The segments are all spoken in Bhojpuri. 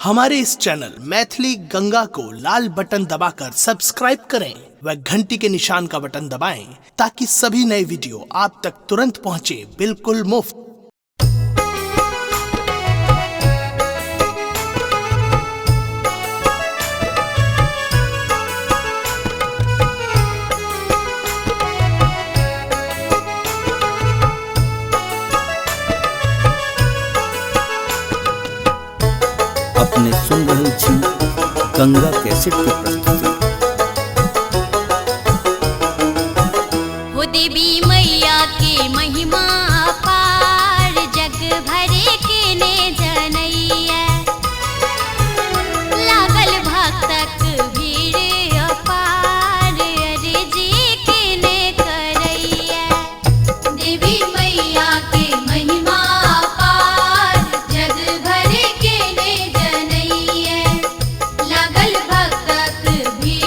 हमारे इस चैनल मैथिली गंगा को लाल बटन दबाकर सब्सक्राइब करें व घंटी के निशान का बटन दबाएं ताकि सभी नए वीडियो आप तक तुरंत पहुंचे बिल्कुल मुफ्त। अपने सुन रहे छी गंगा कैसेट की प्रस्तुति। हो देवी मैया के महिमा अपार, जग भरे के ने जनैया। लागल भक्तक भीड़ अपार, अर्जी के ने करैया। देवी मैया के महिमा अपार, जग भरे के ने जनैया। लागल भक्तक भीड़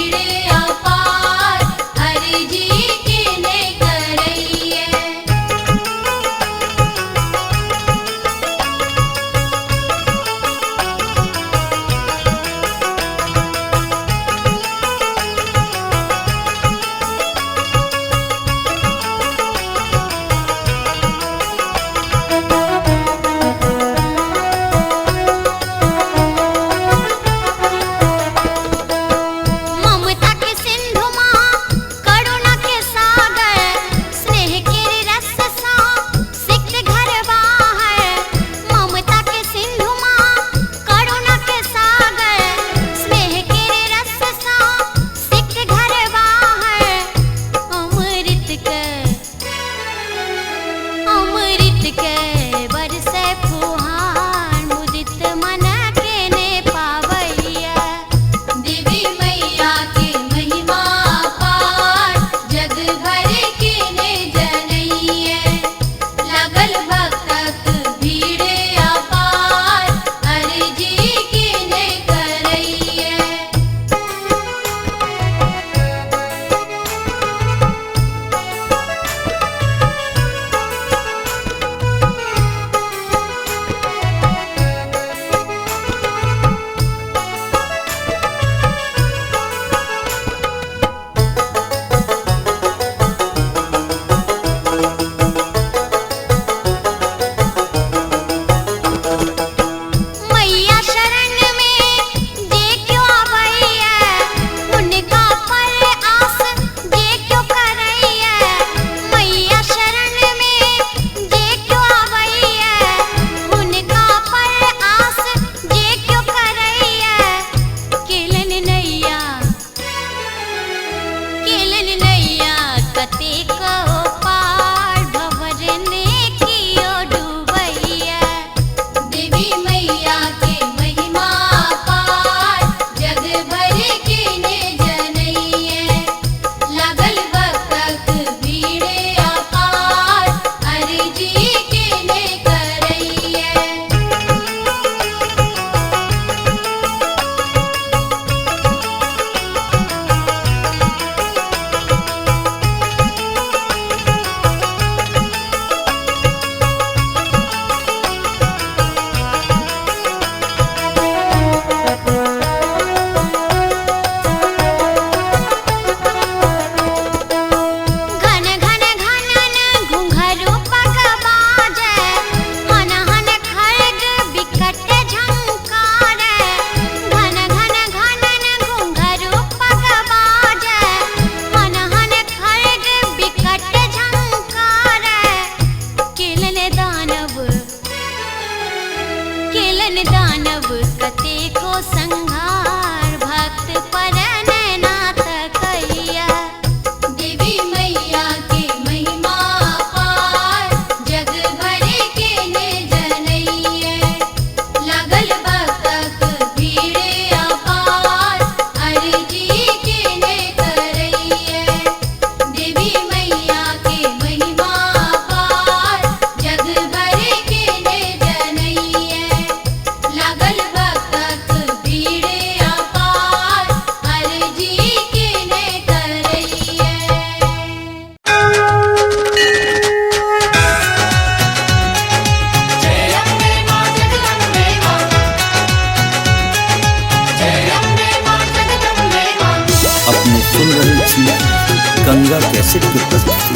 गंगा कैसेट की प्रस्तुति।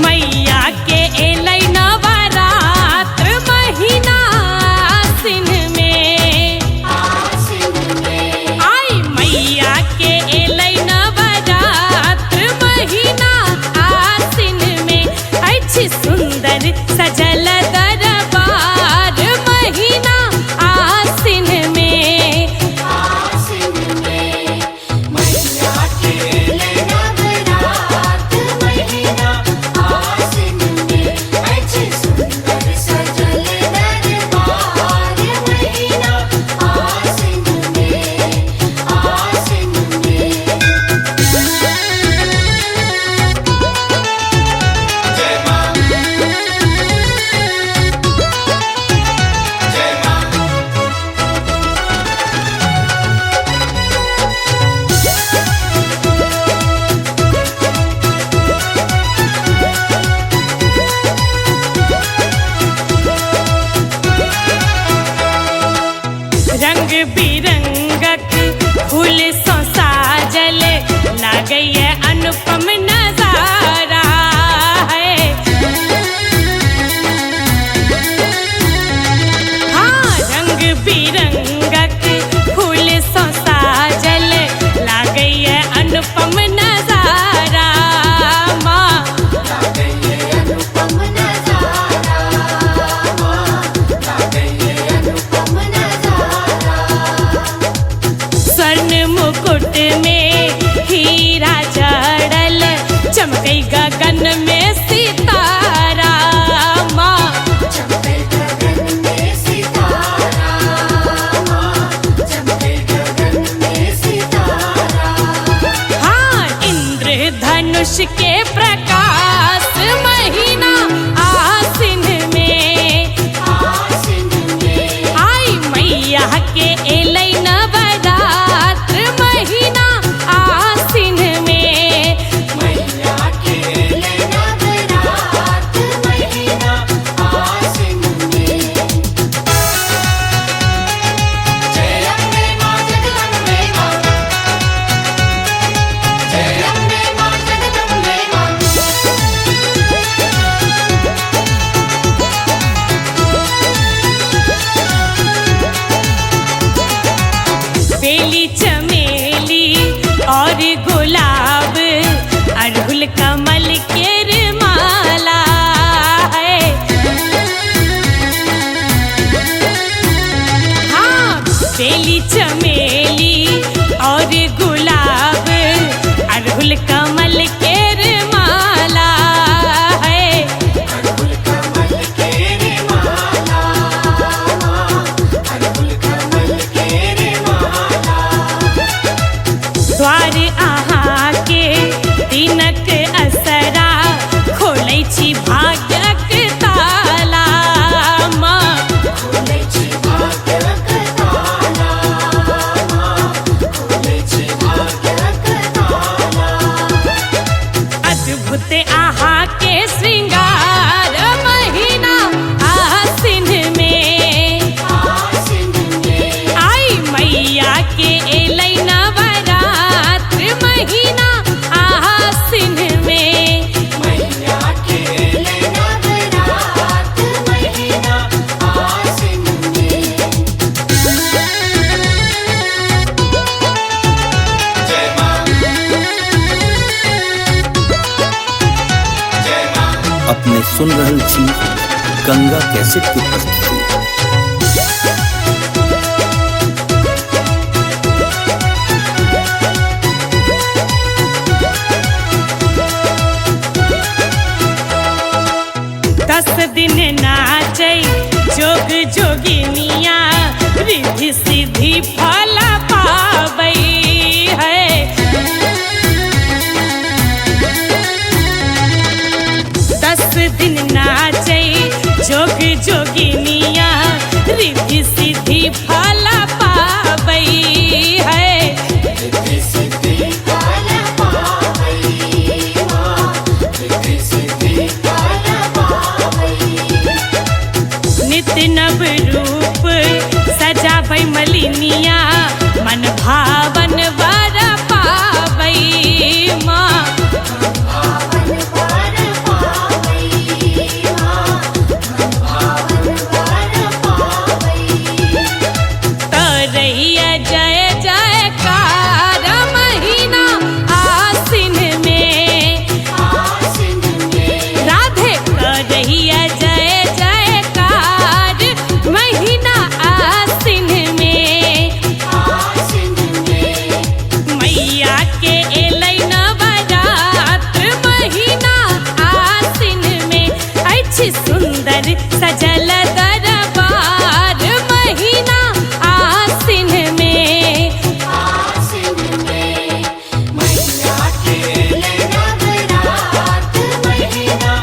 मैया के एलै नवरात्र महीना आसिन में, आई मैया के एलै नवरात्र महीना आसिन में, अछि सुंदर सजल दरबार महीना आसिन में। रंग बिरंगक फूल सँ साजल लागैए अनुपम नजारा है। हाँ, रंग बिरंगक फूल सँ साजल लागैए अनुपम नजारा। माँ स्वर्ण मुकुट में हीरा जड़ल चमकै गगन में सितारा। माँ हाँ, इंद्रधनुष के प्रकाश महीना आसिन में, आई मैया के एलै नवरात्र महीना आसिन में। बेली चमेली और गुलाब अड़हुल कमल के माला है। हाँ, बेली चमेली और गुलाब अड़हुल कमल के माला है। द्वार अहाँ के दिनक असरा खोलै छी भाग्यक ताला। माँ अद्भुत अहाँ के श्रृंगार महीना आसिन में, आई मैया के एलै नवरात्र महीना आसिन में। अपने सुन रहल छी गंगा कैसेट की प्रस्तुति। दस दिन नाचै जोग जोगिनिया रिद्धि सिद्धि फल पाबै है। दस दिन नाचै जोग जोगिनिया रिद्धि सिद्धि फल पाबै है। नित्य नव रूप सजाबै मलिनिया मन भाव सजल दरबार महीना आसिन में। आसिन में मैया के नवरात महीना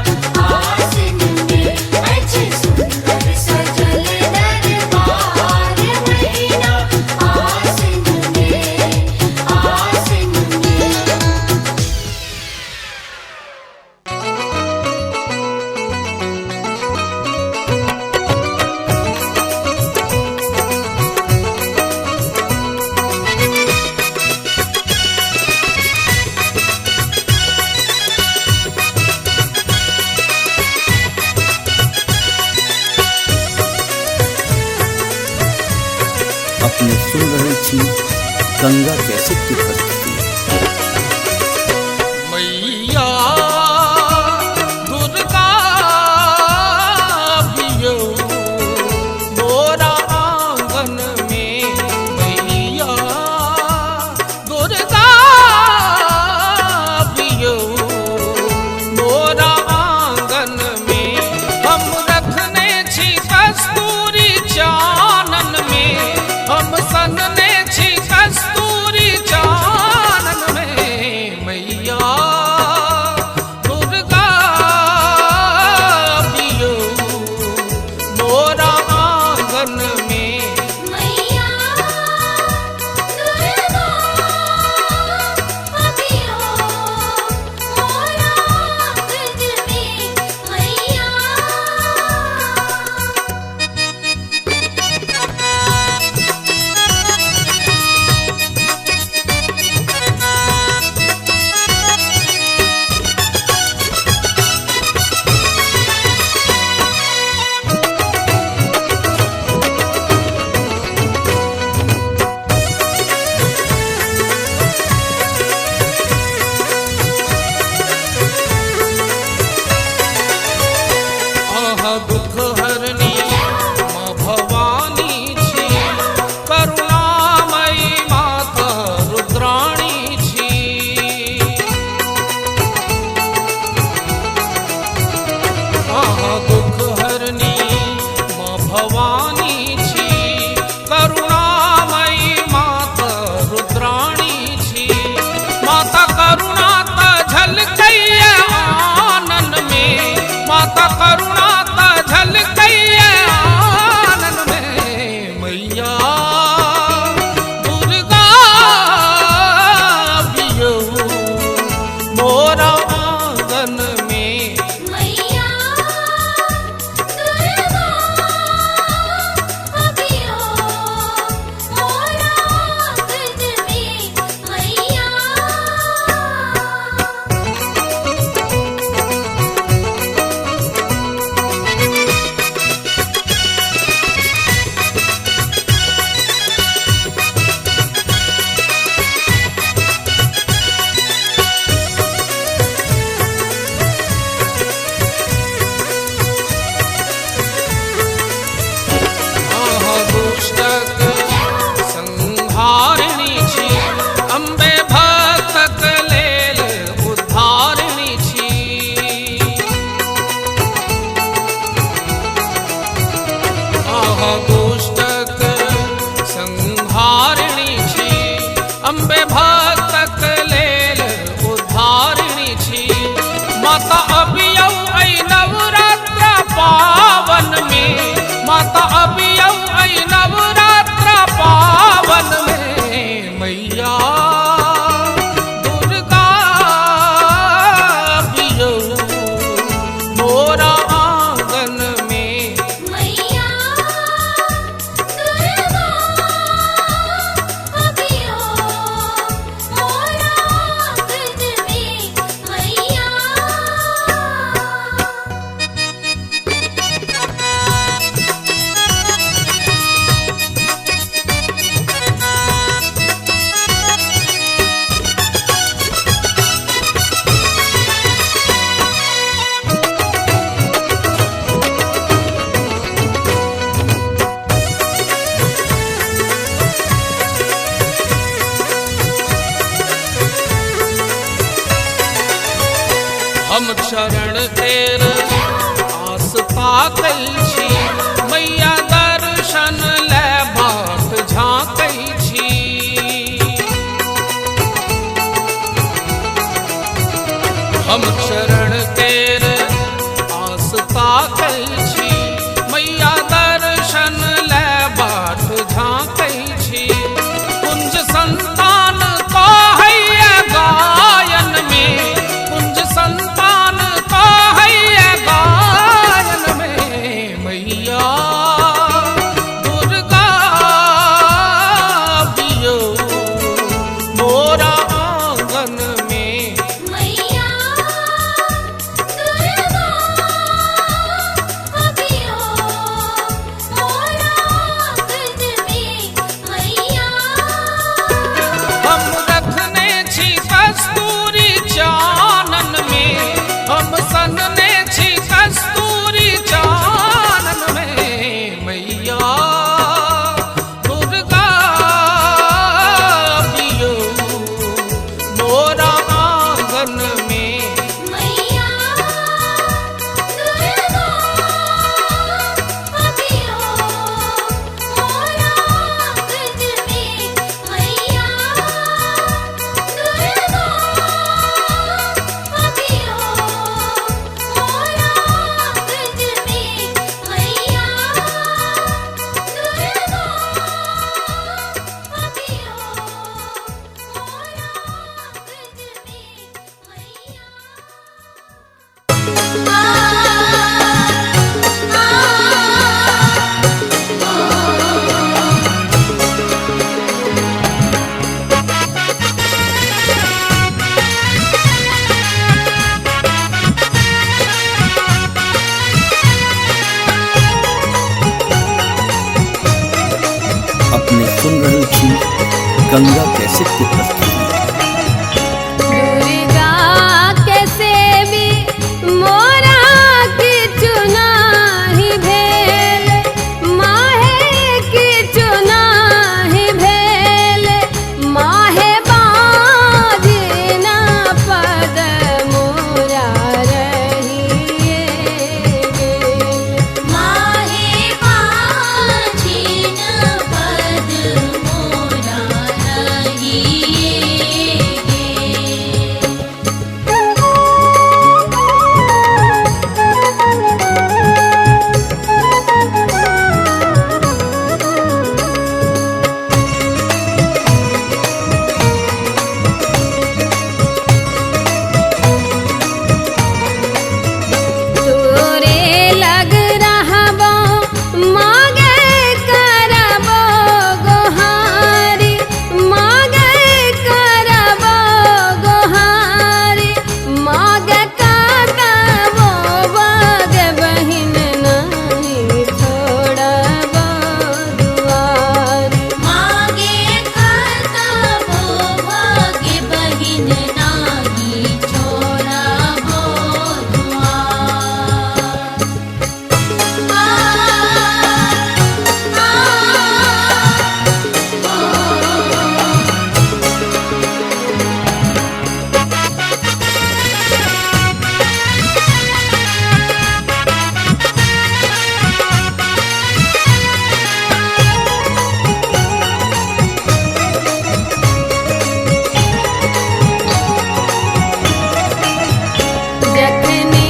आसिन में अच्छे सुंदर सजल दरबार महीना आसिन में आसिन में। अपने सुन रहल छी गंगा कैसेट की प्रस्तुति। मैया दुर्गा बियो मोरा आंगन में। मैया दुर्गा बियो मोरा आंगन में। हम रखने छी कस्तूरी चानन में, हम सनने छी कस्तूरी चानन में। मैया दुर्गा बियो मोरा आंगन में। मैया दुर्गा बियो मोरा आंगन में। मैया आहा दुख हरनी माँ भवानी छी, करुणामयी माता रुद्राणी छी। आहा दुख हरनी माँ भवानी छी, करुणामयी माता रुद्राणी छी। माता करुणा त झलकैया आनन में, माता करुणा त झलकैया आनन में। मैया दुर्गा बियो मोरा आंगन में। मैया दुर्गा बियो मोरा आंगन में। मैया आहा दुष्टक संहारिणी छी, अम्बे भक्तक लेल उद्धारिणी छी। आहा दुष्टक संहारिणी छी, अम्बे भक्तक लेल उद्धारिणी छी। माता अबियौ ऐ नवरात्र पावन में, माता अबियौ ऐ नवरात्र पावन में। मैया दुर्गा बियो मोरा आंगन में। मैया दुर्गा बियो मोरा आंगन में। मैया हम शरण तेर आस पाकल रहल छी गंगा कैसेट के प्रस्तुति। दुर्गा के सेवी मोरा किछु नाही भेल, माहे किछु नाही भेल, माहे बाजिन पद मोरा रहिए गेल। माहे बाजिन पद मोरा रहिए गेल। तोरे लग रहबो मागे करबो गोहारी, मागे करबो गोहारी, मागे करबो बग बहिन नहीं छोड़बो दुआरी। मागे करतबो भाग्य बहिन नाही छोड़बो दुआर। जखने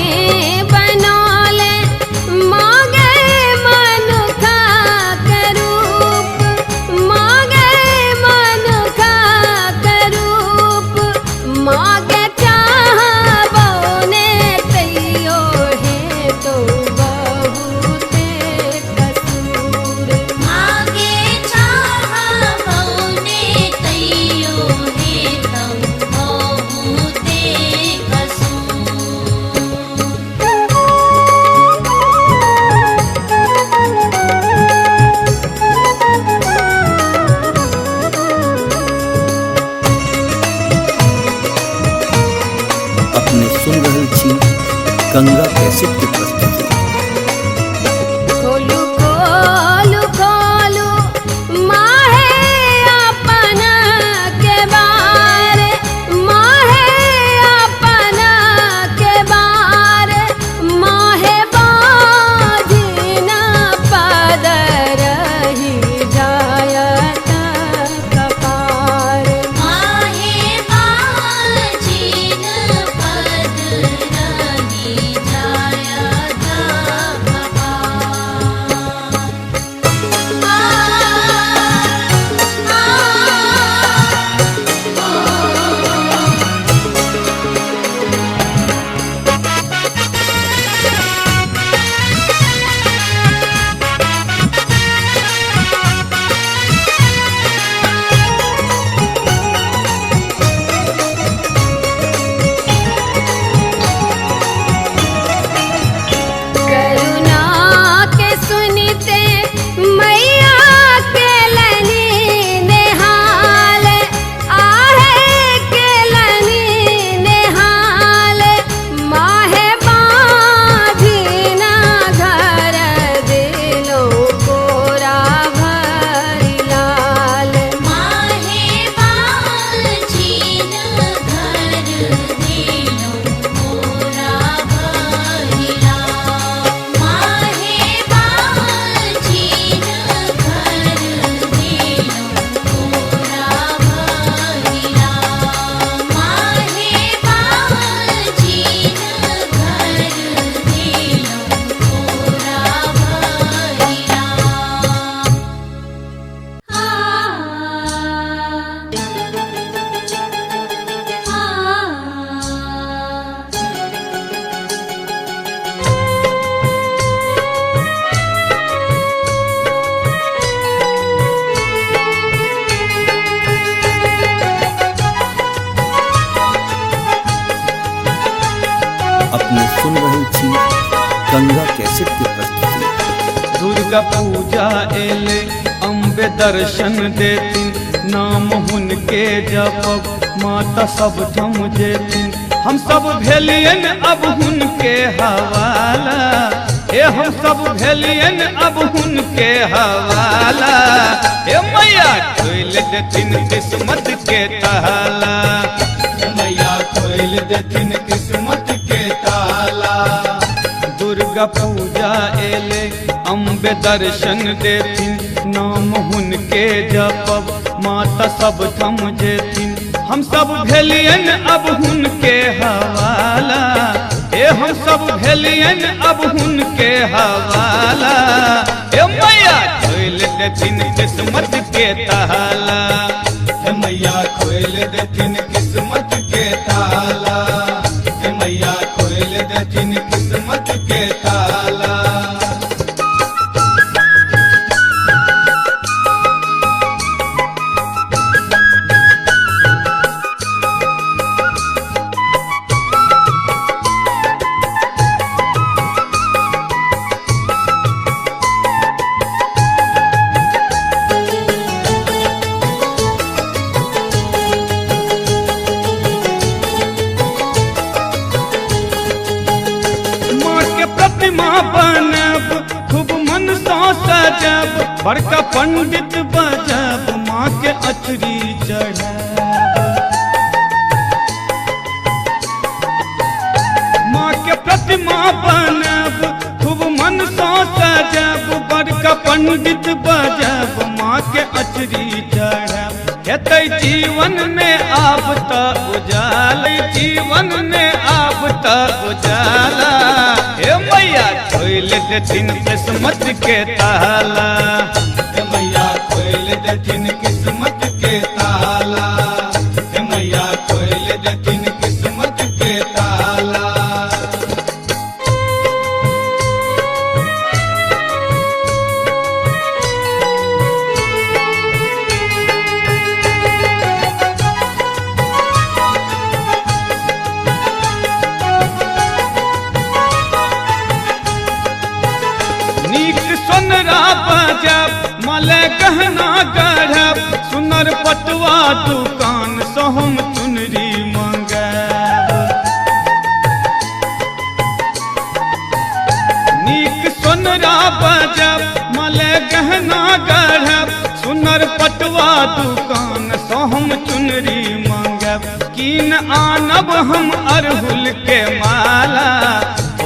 बनौले मागे मनुखा के रूप, मागे मनुखा के रूप, मागे चाहबो ने तैयो है तो बहुते कसूर। मागे चाहबो ने तैयो हे तौ बहुते कसूर। अपने सुन रहल छी गंगा कैसेट के प्रस्तुति। खोलू खोलू खोलू माहे अपन के बारे, माहे अपन के बारे, माहे बाजिन पद रही जायत कपार। माहे बाजिन पद रही जायत दुर्गा पूजा एले अम्बे दर्शन देतीन, नाम हुनके जपब माता सब थम जेतीन। हम सब भेलियन अब हुनके हवाला, ए हम सब भेलियन अब हुनके हवाला। ए मैया खोल देथिन किस्मत के ताला, मैया खोल देथिन किस्मत के ताला। दुर्गा पूजा एले अम्बे दर्शन देथिन, नाम हुनके जपब माता सब थम जेथिन। हम सब भेलियन अब हुनके हवाला, ए हम सब भेलियन अब हुनके हवाला। ए मैया खोल देथिन किस्मत के ताला, ए मैया खोल देथिन किस्मत के ताला, ए मैया खोल देथिन किस्मत के ताला। बनब खूब मन सा सजब, बड़का पंडित बजब माँ के अचरी चढ़ब। माँ के प्रतिमा बनब खूब मन सा सजब, बड़का पंडित बजब माँ के अचरी चढ़ब। हेतै जीवन में आब त उजाला, जीवन में आब त उजाला। हे मैया खोल देथिन किस्मत के ताला, हे मैया खोल देथिन किस्मत के ताला, हे मैया खोल देथिन किस्मत के ताला। सोनरा बजब माले गहना गढ़ब, सुनर पटवा दुकान से हम चुनरी मंगब। नीक सोनरा बजब माले गहना गढ़ब, सुनर पटवा दुकान से हम चुनरी मंगब। कीन आनब हम अरहुल के माला,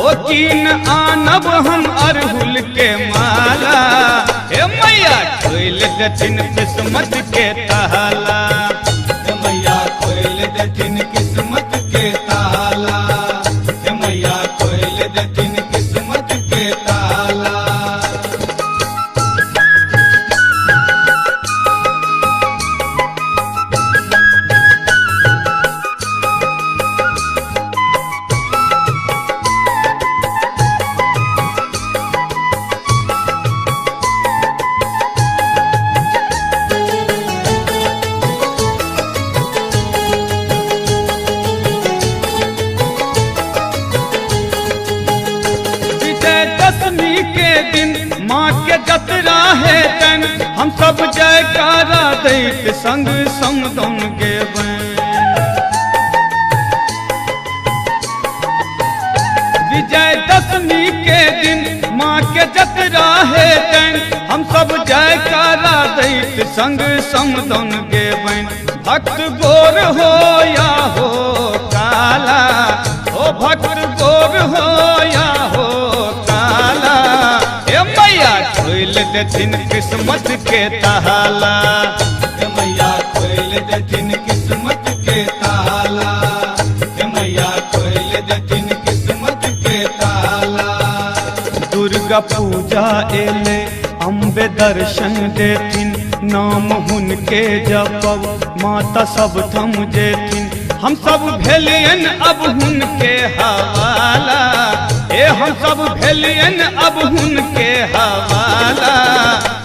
ओ कीन आनब हम अरहुल के माला। हे मैया खोल देथिन किस्मत के ताला, हे मैया खोल देथिन किस्मत के ताला, हे मैया खोल देथिन किस्मत के ताला। माँ के जतरा है तन हम सब जयकारा दैत संग समदन गेबैं। विजय दशमी के दिन माँ के जतरा है तन हम सब जयकारा दैत संग समदन गेबैं। भक्त गोर हो या हो काला, ओ भक्त गोर हो या हो काला। खोल देथिन किस्मत के ताला, हे मैया खोल देथिन किस्मत के ताला, हे मैया खोल देथिन किस्मत के ताला। दुर्गा पूजा एले अम्बे दर्शन देथिन, नाम हुनके जपब माता सब थम जेथिन। हम सब भेलियन अब हुनके हवाला, ए हम सब भेलियन अब हुनके हवाला।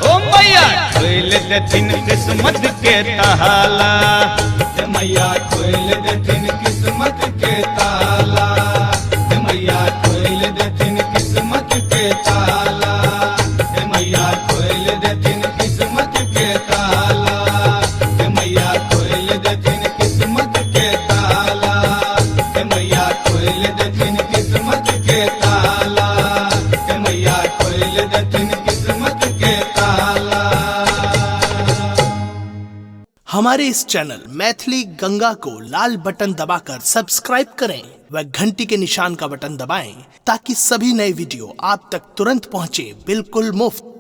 ओ मैया खोल देथिन किस्मत के ताला, हे मैया खोल देथिन किस्मत के ताला, हे मैया खोल देथिन किस्मत के ताला, हे मैया हमारे इस चैनल मैथिली गंगा को लाल बटन दबाकर सब्सक्राइब करें व घंटी के निशान का बटन दबाएं ताकि सभी नए वीडियो आप तक तुरंत पहुंचे बिल्कुल मुफ्त।